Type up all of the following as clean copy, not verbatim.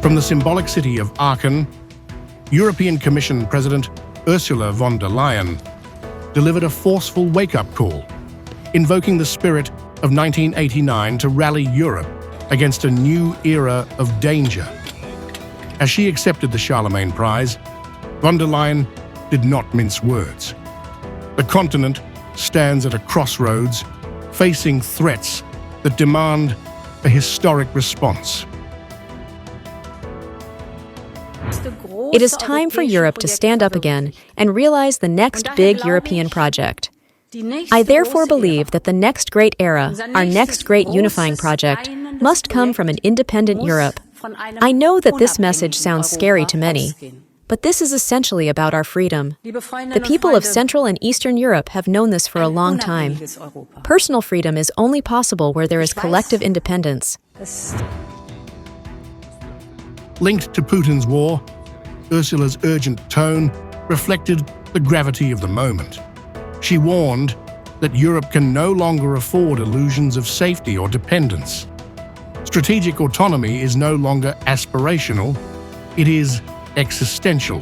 From the symbolic city of Aachen, European Commission President Ursula von der Leyen delivered a forceful wake-up call, invoking the spirit of 1989 to rally Europe against a new era of danger. As she accepted the Charlemagne Prize, von der Leyen did not mince words. The continent stands at a crossroads, facing threats that demand a historic response. It is time for Europe to stand up again and realize the next big European project. I therefore believe that the next great era, our next great unifying project, must come from an independent Europe. I know that this message sounds scary to many, but this is essentially about our freedom. The people of Central and Eastern Europe have known this for a long time. Personal freedom is only possible where there is collective independence. Linked to Putin's war, Ursula's urgent tone reflected the gravity of the moment. She warned that Europe can no longer afford illusions of safety or dependence. Strategic autonomy is no longer aspirational, it is existential.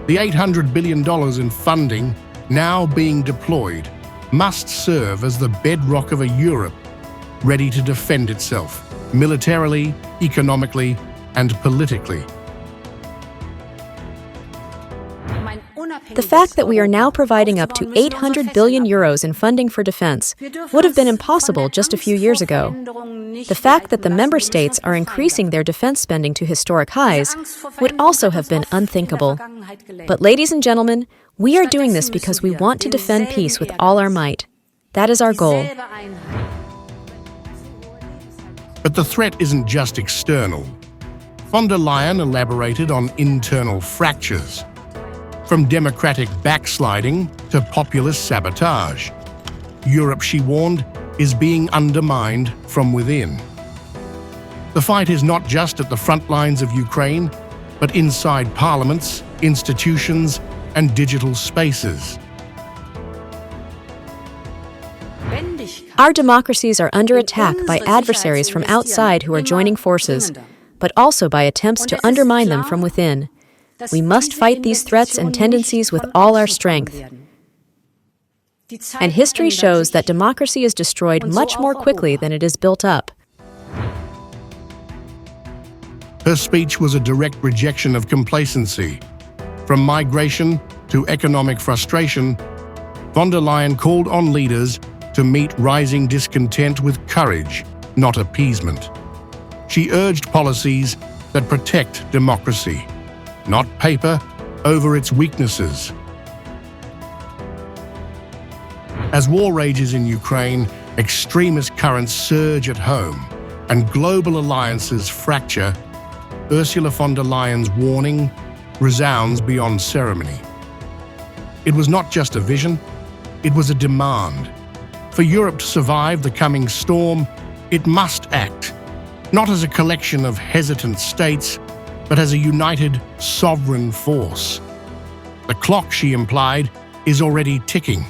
The $800 billion in funding now being deployed must serve as the bedrock of a Europe ready to defend itself, militarily, economically, and politically. The fact that we are now providing up to 800 billion euros in funding for defense would have been impossible just a few years ago. The fact that the member states are increasing their defense spending to historic highs would also have been unthinkable. But ladies and gentlemen, we are doing this because we want to defend peace with all our might. That is our goal. But the threat isn't just external. Von der Leyen elaborated on internal fractures, from democratic backsliding to populist sabotage. Europe, she warned, is being undermined from within. The fight is not just at the front lines of Ukraine, but inside parliaments, institutions, and digital spaces. Our democracies are under attack by adversaries from outside who are joining forces, but also by attempts to undermine them from within. We must fight these threats and tendencies with all our strength. And history shows that democracy is destroyed much more quickly than it is built up. Her speech was a direct rejection of complacency. From migration to economic frustration, von der Leyen called on leaders to meet rising discontent with courage, not appeasement. She urged policies that protect democracy, not paper over its weaknesses. As war rages in Ukraine, extremist currents surge at home, and global alliances fracture, Ursula von der Leyen's warning resounds beyond ceremony. It was not just a vision, it was a demand. For Europe to survive the coming storm, it must act, not as a collection of hesitant states, but as a united, sovereign force. The clock, she implied, is already ticking.